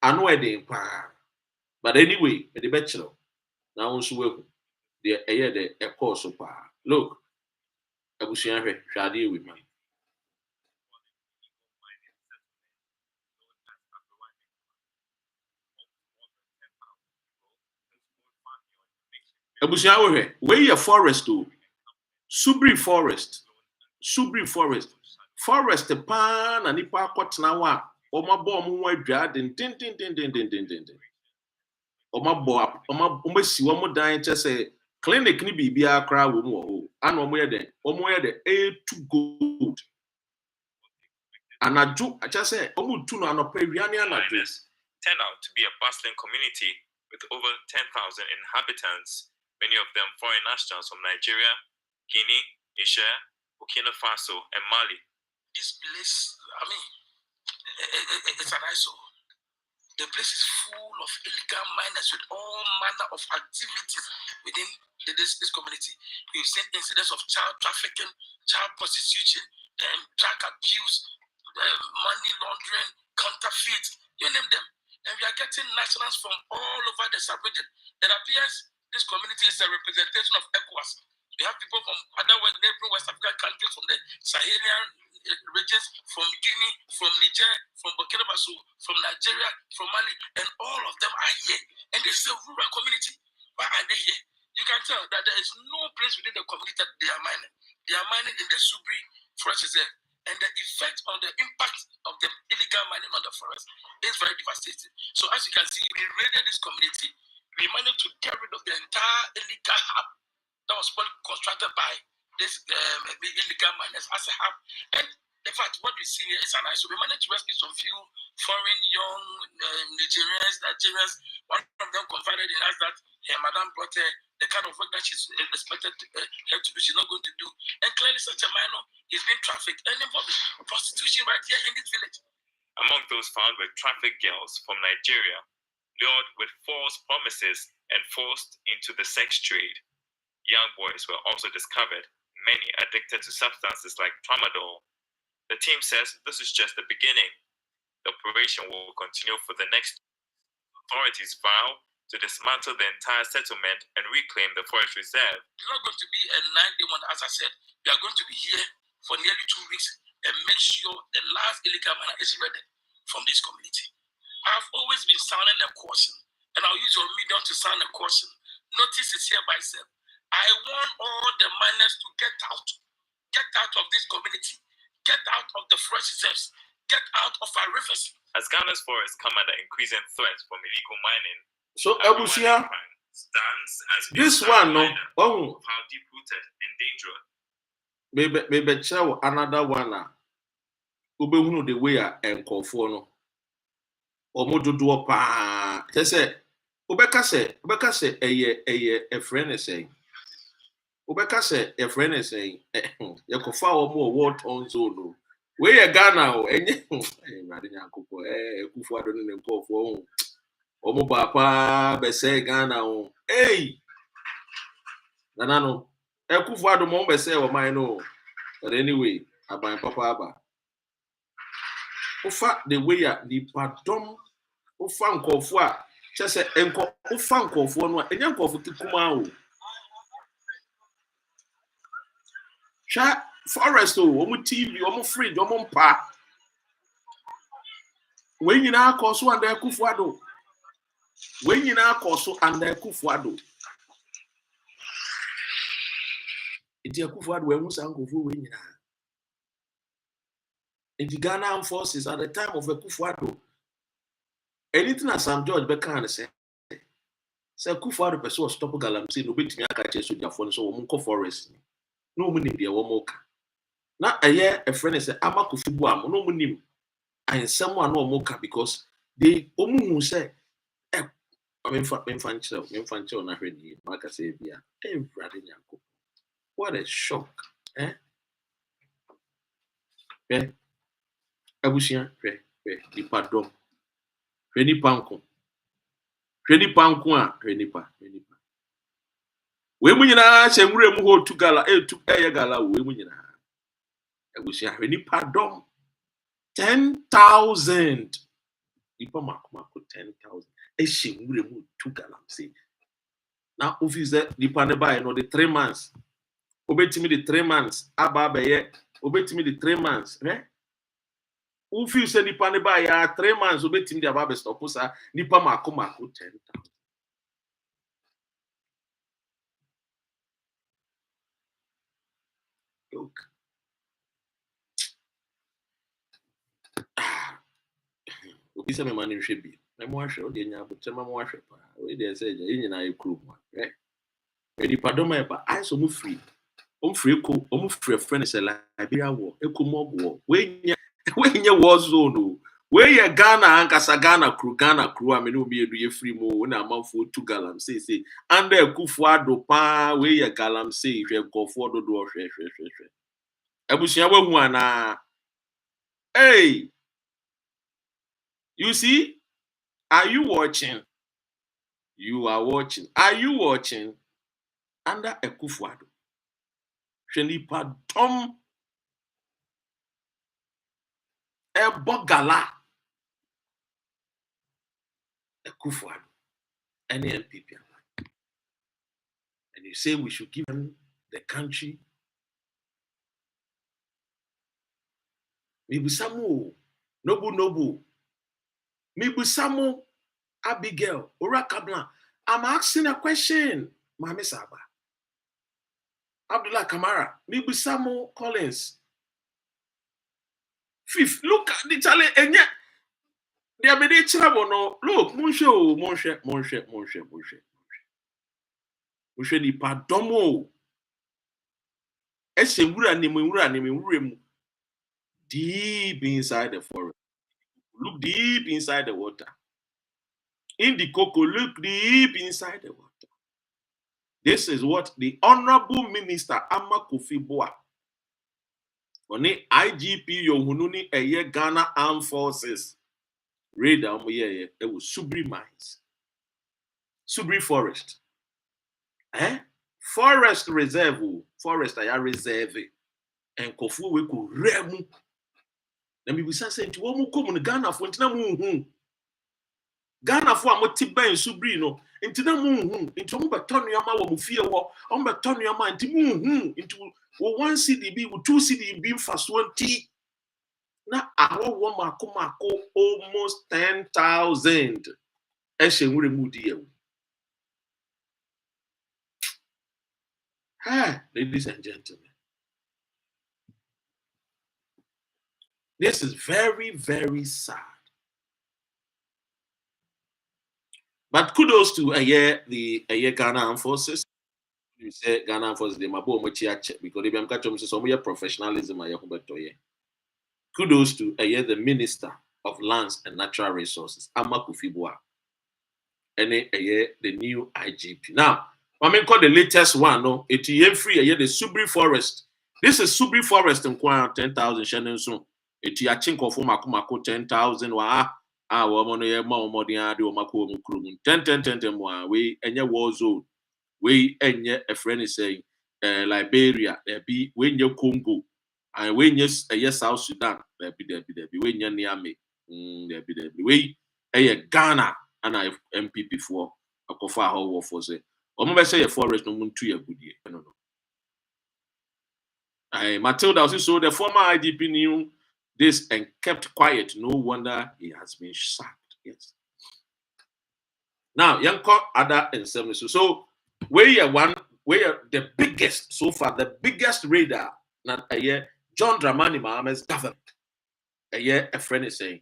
A: Ano e den pa. But anyway, me the bachelor. Na won so we the eye the course so pa. Look, abusua hwe hwade with me. Abusua hwe we ye forest o. Subri forest. Forest pa na nipa akotena wa omabo omo adwa den. Omasi wo dan che say clinic ni bibia akra wo mu ho. Ana omo ye den A to gold. Anaju acha say omo tu no anopa wiane anaju.
B: Turn out to be a bustling community with over 10,000 inhabitants, many of them foreign nationals from Nigeria, Guinea, Niger, Burkina Faso, and Mali.
C: This place, I mean, it's an eyesore. The place is full of illegal miners with all manner of activities within this community. We've seen incidents of child trafficking, child prostitution, drug abuse, money laundering, counterfeit, you name them. And we are getting nationals from all over the sub-region. It appears this community is a representation of ECOWAS. We have people from other neighboring West African countries, from the Sahelian regions, from Guinea, from Niger, from Burkina Faso, from Nigeria, from Mali, and all of them are here. And this is a rural community. Why are they here? You can tell that there is no place within the community that they are mining. They are mining in the Subri forest reserve. And the effect on the impact of the illegal mining on the forest is very devastating. So as you can see, we raided this community. We managed to get rid of the entire illegal hub that was constructed by this illegal miners as a hub. And in fact, what we see here is an issue. We managed to rescue some few foreign young Nigerians. One of them confided in us that her madam brought the kind of work that she's expected her to do, she's not going to do. And clearly such a minor is being trafficked and involved in prostitution right here in this village.
B: Among those found were trafficked girls from Nigeria, lured with false promises and forced into the sex trade. Young boys were also discovered, many addicted to substances like tramadol. The team says this is just the beginning. The operation will continue for the next. Authorities vow to dismantle the entire settlement and reclaim the forest reserve.
C: It's not going to be a 9-day one, as I said. We are going to be here for nearly 2 weeks and make sure the last illegal miner is ready from this community. I've always been sounding a caution, and I'll use your medium to sound a caution. Notice is here by itself. I want all the miners to get out of this community, get out of the forest reserves, get out of our rivers.
B: As Ghana's forests come under increasing threats from illegal mining,
A: so Abusia
B: stands as
A: this one no
B: of how deep-rooted and dangerous.
A: Maybe chow another one ubehunu the way enkofo no omo dodo pa say ubeka say eye a friend say ubeka say a friend say yakofa omo war on zone we ye Ghana o enye made nyankopọ Akufo-Addo ne nkofo omo ba pa be say Ghana o nanano Akufo-Addo mo be say o man no but anyway aban papa aba ofa the way the pardon ofa nkofo a chese enko ofa nkofo no enye nkofo tikuma o sha forest o omo TV omo fridge omo mpa we nyina akoso and Akufo-Addo we nyina akoso and Akufo-Addo iti Akufo-Addo we musa nkofo we nyina in the Ghana Armed Forces at the time of Akufo-Addo. Anything as Sam George Bekan say Akufo-Addo person was stop galamsey no betimi aka che soldier for so wo mko forest. No mu nim de wo mo ka. Na aye a friend say Amakofi Buam no mu nim. And someone no more because they who say menfancho na hwedi maka say bia everade nyanko. What a shock, eh? Abusia di pardon. Hweni panko a hweni pa. We mu nyina hye nwure mu ho tu gala tu gala we mu nyina. Abusia hweni pardon. 10,000. People mako 10,000. She would remove 2 galamsey. Now, officer, the paneba, the 3 months. Obey to me the 3 months. Ababe, obey to me the 3 months. Eh? Officer, the paneba, ya 3 months. Obey to me the ababe stop. Nipa mako 10,000. Look. Obisa me mani hwe bi. Na mo ahwe o de nya abotema mo ahwe pa. We dey say je yin na ekru mo. Eh. E di padoma e ba I so mu free. Free ko, free friend say Liberia war. Eko war. We nya war zone o. We ye Ghana ankasa Ghana crew amene obi edu ye free mo na amanfo 2 galamsey. Anda Akufo-Addo pa we ye galamsey hwe nkofo dodo hwe. Abusia wahu ana. Hey. You see? Are you watching? You are watching. Are you watching? Under Akufo-Addo. Shenipa Tom Ebogala. Akufo-Addo. Any MPP. And you say we should give them the country. Mibusamu. Nobu. Mibusamu. Abigail. Orakabla. I'm asking a question. Mami Saba. Abdullah Kamara. Mibusamu Collins. Fifth. Look at the challenge. And yet, they are made trouble. No. Look, Monshe. Monshe ni padomo. Ese wura ni deep inside the forest. Look deep inside the water. In the cocoa, look deep inside the water. This is what the Honorable Minister Amakofi Buah IGP Yohuno ni Ghana Armed Forces raid it was Subri mines. Subri forest. Forest reserve. Forest aya reserve. And kofu we ku remu. Na mi bisa say nti wo mu kom no Ghana fo ntina mu Ghana fo amoti ban Subri no ntina mu nti mo beton yama wo mu fie wo mo beton yama nti mu nti wo 1 CDB wo 2 CDB mfaso nti na awo wo mako almost 10,000 ehye nwure mu di yawo. Ladies and gentlemen, this is very, very sad. But kudos to the Ghana Armed Forces. You say Ghana Armed Forces, they mabo check because they be am some professionalism. Kudos to the Minister of Lands and Natural Resources, Amakofi Buah, and the new IGP. Now, I call the latest one. No, it's free. The Subri Forest. This is Subri Forest in Kwan 10,000 Shannon soon. It's a chink of Mako 10,000. Woman, yeah, more than do Mako 10 more. We and your war zone. We and a friend is saying Liberia, there be when you Congo, and when yes, South Sudan, there be when you're near me. There be we Ghana and I MPP for a cofa how for say. Or say a forest no moon 2 year good year. No. Matilda also so the former IGP knew this and kept quiet. No wonder he has been sacked. Yes. Now, Yanko other and 7. So we are the biggest so far, the biggest raider not a year, John Dramani Mahamad's government. a friend is saying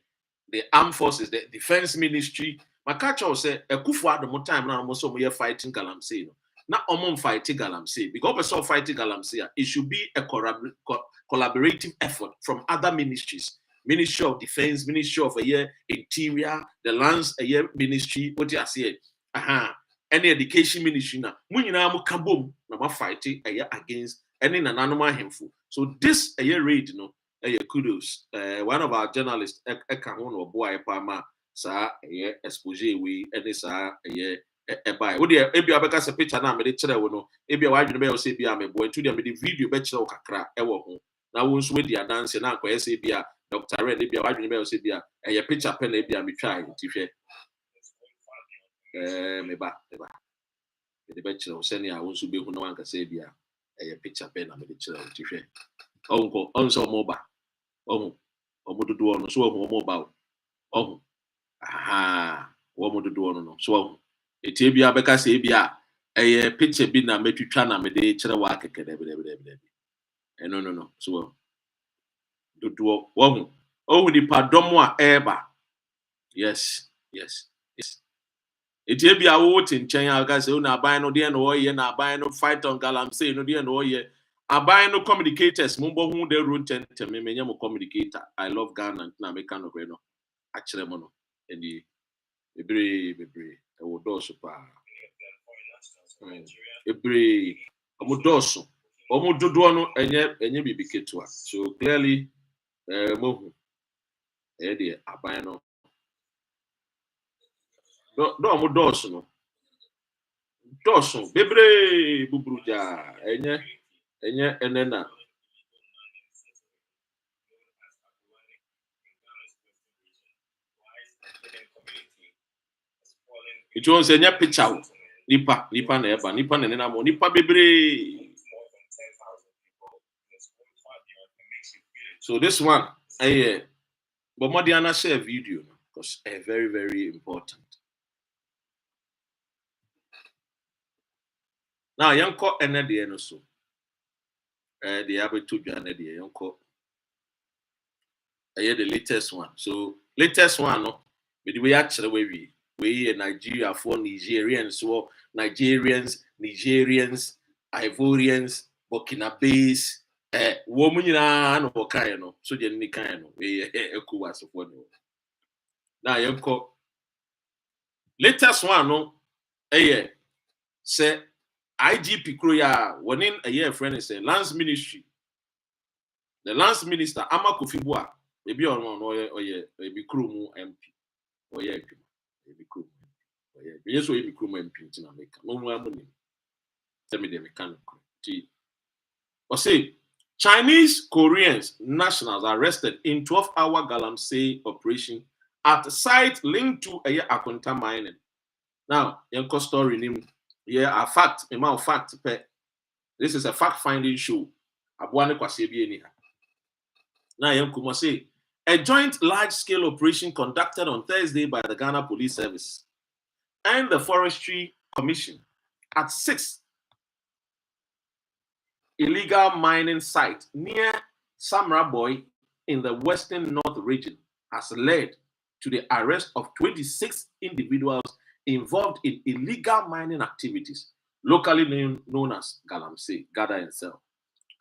A: the armed forces, the defense ministry. My catch will say a kufu at the more time now almost we are fighting galamsey. Not fighting galamsey because person fighting galamsey. It should be a collaborative effort from other ministries. Ministry of Defense, Ministry of Interior, the Lands Ministry. What you say? Any education ministry now. Munina mu kabom na ma fighting against any nanoma hemful. So this raid, kudos. One of our journalists, Hon Buah IGP sa expose we any sa buy. What the ebi abeka se picture na me de kire wo no. Ebi a wadwene be o se bia me boy to dem me video be kire wo kakra ewo ho. Na wo nso we dia dance na akoye se bia Dr. Red ebi a wadwene be o se bia picture pen ebi a me try ti hwe. Me ba. The be kire wo se ne a wo nso be hu na wanka se bia picture pen na me de kire wo ti hwe. Onko onso mo ba. Omo dodo ono so omo mo ba. Omo wo mo dodo ono no so eti bia beka se bia picture bi na metwitwa na me de kire wa kekede be no so dodo wo ho di padom a eba yes eti bia wo tinchen a ka se una aban no de no oye na aban no fight on galamsey no de no oye aban no communicators mumbo hu de run ten me menya mo communicator. I love Ghana na me kan no kre no a kire mo no eni bebre e wo do so pa ebre omo do so omo dodo no enye bibi ketua. So clearly mo hu de aban no do omo do so no do so bebre bubruja enye enena it was a picture nipa na eba nipa na nena mo nipa bebre. So this one but more than share video because very very important. Now yanko ene de no so the abeto dwane de yanko the latest one. So latest one no be the way actually we Nigeria for Nigerians, so Nigerians, Ivorians, Burkinabes, woman no no so the ni kind no we ECOWAS for no. Now yanko latest one no say IGP Kroya warning friend is a lands ministry. The lands minister Ama Kofi Buah maybe on maybe Krumu MP maybe Krumu yes so maybe Krumu MP in America no more money tell me the mechanic or say Chinese Koreans nationals arrested in 12-hour galamsey operation at a site linked to Akonta mining. Now yanko story name a fact this is a fact-finding show. Abuane kwase bi eni ha. Now yanko say a joint large-scale operation conducted on Thursday by the Ghana Police Service and the Forestry Commission at 6 illegal mining sites near Samra Boy in the Western North region has led to the arrest of 26 individuals involved in illegal mining activities, locally known as galamsey, gather and sell.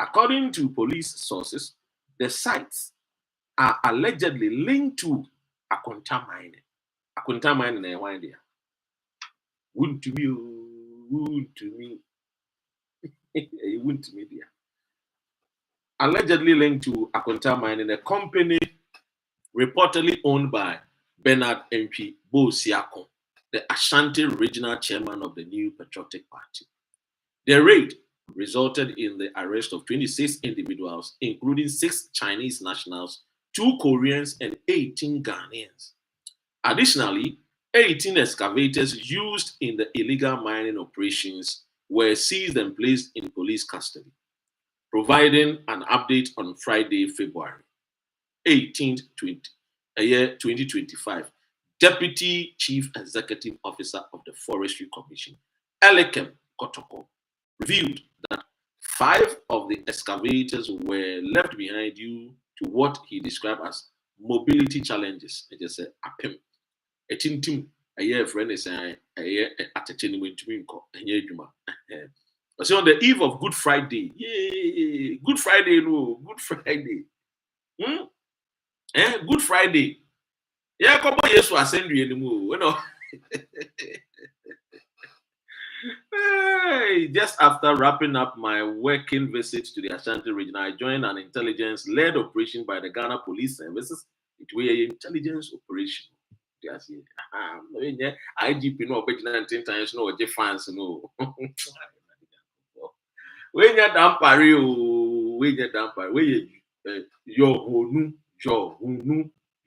A: According to police sources, the sites are allegedly linked to Akonta mining. Akonta mining is one there. Wontumi. Wontumi there. Allegedly linked to Akonta mining, a company reportedly owned by Bernard MP Bosiakon, the Ashanti regional chairman of the New Patriotic Party. The raid resulted in the arrest of 26 individuals, including 6 Chinese nationals, 2 Koreans, and 18 Ghanaians. Additionally, 18 excavators used in the illegal mining operations were seized and placed in police custody. Providing an update on Friday, February 18th, 2025, Deputy Chief Executive Officer of the Forestry Commission, Elekem Kotoko, revealed that 5 of the excavators were left behind due to what he described as mobility challenges. I just say apem. A tintim a year friend is a year at a genuine twinkle and ye juma. So on the eve of Good Friday, yay, Good Friday, no, Good Friday. Good Friday. Yeah, come on, yes, I send you anymore. You know. Hey, just after wrapping up my working visit to the Ashanti region, I joined an intelligence-led operation by the Ghana Police Services. It was an intelligence operation. Yes, IGP no, but 19 times no, fans no. When you're down Paris, when you're down Paris, when you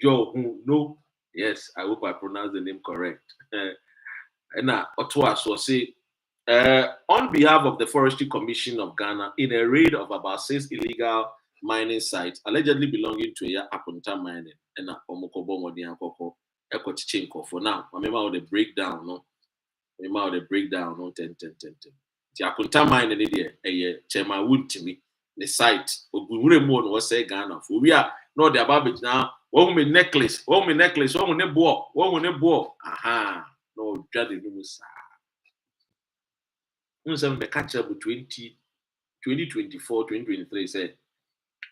A: Yohuno. Yes, I hope I pronounced the name correct. And now, Otoas will say, on behalf of the Forestry Commission of Ghana, in a raid of about 6 illegal mining sites allegedly belonging to a Apunta mining and a Omokobo Modiankoko Ekotchenko. For now, I remember the breakdown, no? Remember the breakdown, no? 10. The Apunta mining, a Chema Wontumi, the site, Oguremon was say Ghana. For we are not the above now. One with necklace, one with bow, one with bow. Aha, no, Jadi Musa. The catch up 2024, 2023 said,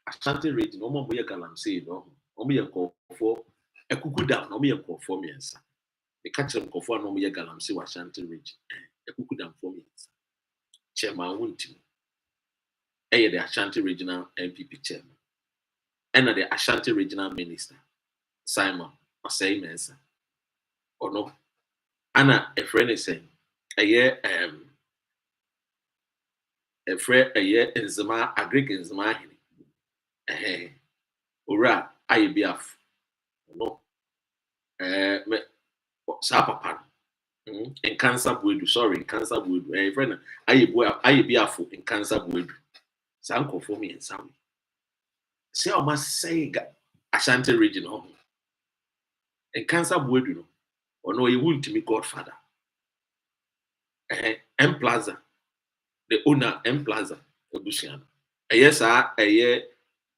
A: Ashanti region, no more boy galamsey, no more call for a cuckoo down, no more call for me. The catch up for no more galamsey, Ashanti region, a cuckoo down for me. Chairman Wontumi, the Ashanti regional MPP chairman, and the Ashanti regional minister, Simon, or say Mensa, or no. Anna, a friend is saying, a year, a friend, a year in Zama, a Greek in Zama. Ora IBF no me sa papa in cancer buedu sorry in cancer buedu friend IBF in cancer buedu sanko for me and some say o must say Ashanti region home in cancer buedu no or no you won't me godfather M Plaza the owner M Plaza Obusiano yes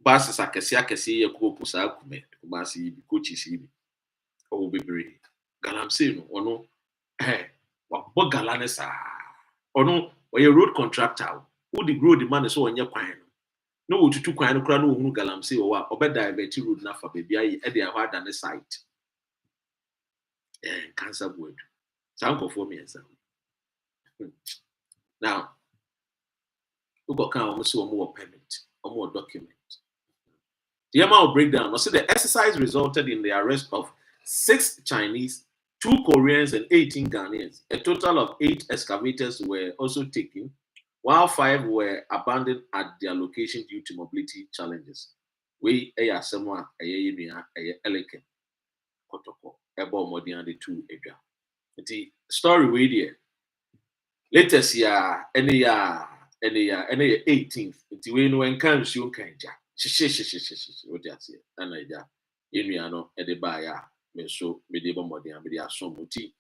A: basis akesi ye ko sa kume kumasi bi coaches bi o bebre galamsey no ono wa bo galane sa ono oye road contractor who the road man so onye kwan no no wotutu kwan no kra no ohunu galamsey o wa obe divert road na fa baby ayi e dey ha da ne site cancer board sanko for me esa now who go kan o so mo permit o mo document. The amount breakdown. Also, the exercise resulted in the arrest of 6 Chinese, 2 Koreans, and 18 Ghanaians. A total of 8 excavators were also taken, while 5 were abandoned at their location due to mobility challenges. We are someone eleke kotoko ebo modian the 2 edra. The story we there. Latest year, any year 18th. The way no encounter you can what you say and I no e de ba ya me so me de bomodi and me de asomuti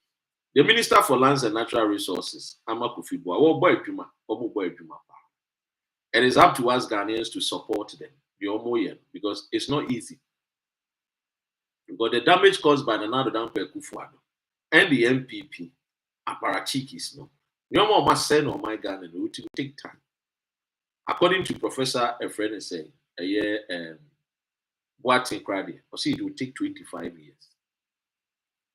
A: the Minister for Lands and Natural Resources Amakofi Buah boy adwuma pa. It is up to us Ghanaians to support them because it's not easy because the damage caused by the Nado Dankwa Kufuado and the MPP apparatchiks no yomo must send on my Ghana no to take time. According to Professor Efrene saying a year what in Crady, or see it will take 25 years.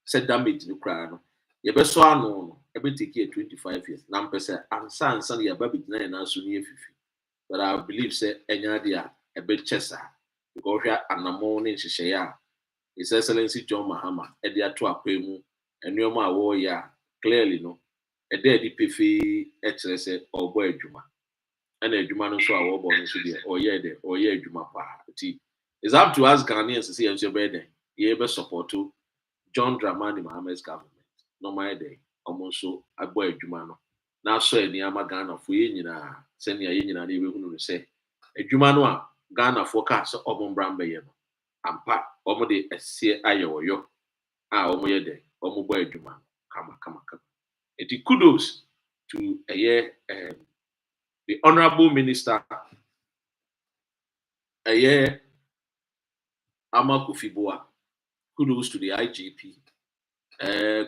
A: Said damage the crown. You best so no, take here 25 years. Now, and son, your baby nine and so near 50. But I believe, say, any idea a bit chessa because here and the morning she share His Excellency John Mahama, Edia to a pemu, and your ma warrior clearly no, a daddy piffy, etc. or boy juma. And a juma no so a war born or yeah, juma pa. It's up to us Ghanaians to see as your bed. You ever support to John Dramani Mohammed's government. No my day. Almost so a boy Jumano. Now so any Ghana for Yina, send your union and even who say a Jumanoa Ghana forecast or Bombrambe. And pat omode ese ayo yo. Omoye day. Omo boy Jumano. Come. It kudos to a year the Honorable Minister a year Ama Kofi Buah. Kudos to the IGP.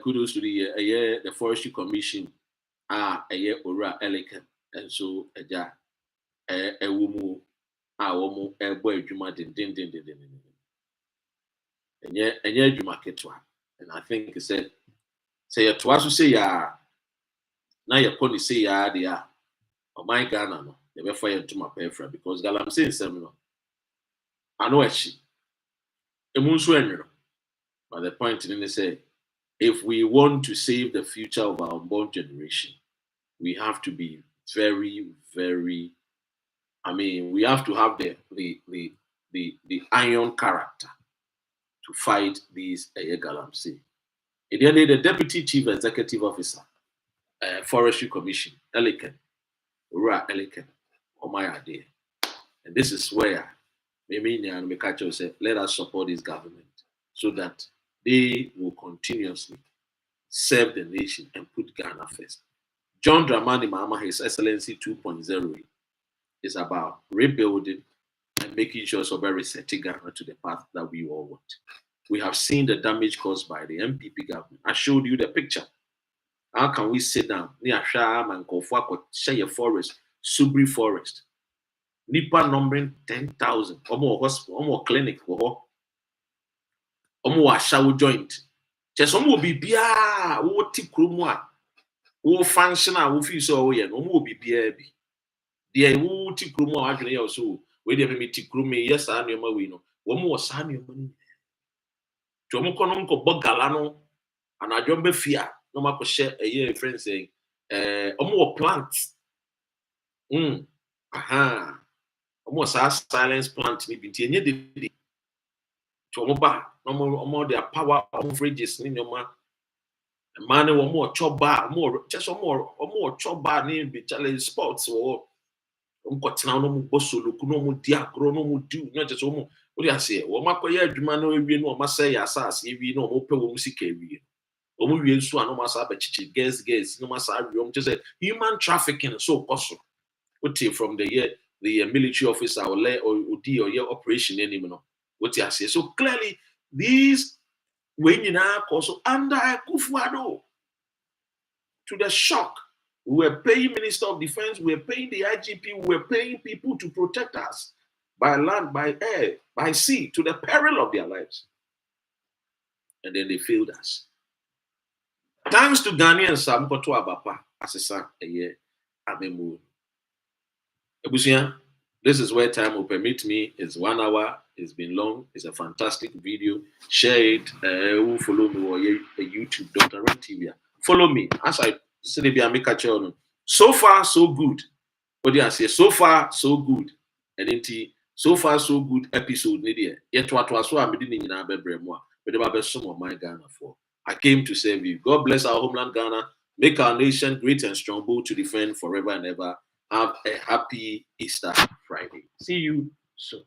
A: Kudos to the Forestry Commission. Ora Elikan. And so, woman, woman, boy, Juma, din. And yeah, Juma Ketwa. And I think he said, say, twice to say, ya, now you're going to say, ya, dear. Oh, my Ghana, no, they fire to my pay for because galamsey seminar. I know she. But the point in it say, if we want to save the future of our unborn generation, we have to be very, very. I mean, we have to have the iron character to fight these galamsey. In the end, the Deputy Chief Executive Officer, Forestry Commission, Elikan, Ura Elikan, or my idea. And this is where Mimi and Mekacho said, let us support this government so that they will continuously serve the nation and put Ghana first. John Dramani Mahama, His Excellency 2.0, is about rebuilding and making sure so very setting Ghana to the path that we all want. We have seen the damage caused by the MPP government. I showed you the picture. How can we sit down near Sham and Kofua, Shaya Forest, Subri Forest? Nipa numbering 10,000. Omo hospital, omo clinic, omo washawo joint. Just omo bibia, wo ti kromwa, wo functional, wo feel so we omo bibia bi. Dey wo ti kromwa adwene ya so. We dey me ti krome yes anoma we no. Omo was anoma ni. To omo kono nko bogala no, anadwo be fia, no ma ko share a friend saying, omo plant. Aha. Almost as silence plant ni binti enye de to omoba omo their power of fridges ni nyoma man wo mo choba mo just omo choba ni be challenge sports wo omkotena no mo bosolo ku no mo di agro no mo do no just omo o dey say wo makoye adwuma no ewie no o ma say ya asase ewie no o pe wo musika ewie o mo wie nso ano ma sa ba chichi girls no ma sa awie o just say human trafficking so possible from the military officer or your operation anymore. What you say? So clearly, these when you now also under Kufuado to the shock. We were paying Minister of Defense, we were paying the IGP, we were paying people to protect us by land, by air, by sea, to the peril of their lives. And then they failed us. Thanks to Ghanaians, Samkoto Abapa, Asesa, Amemu. This is where time will permit me. It's 1 hour. It's been long. It's a fantastic video. Share it. Who follow me or YouTube, Dr. Ren TV. Follow me. As I say, so far, so good. What do I say? So far, so good. And then so far, so good episode. Yet what was so I'm doing in Abebremwa. But the best some of my Ghana for. I came to serve you. God bless our homeland Ghana. Make our nation great and strong, bold to defend forever and ever. Have a happy Easter Friday. See you soon.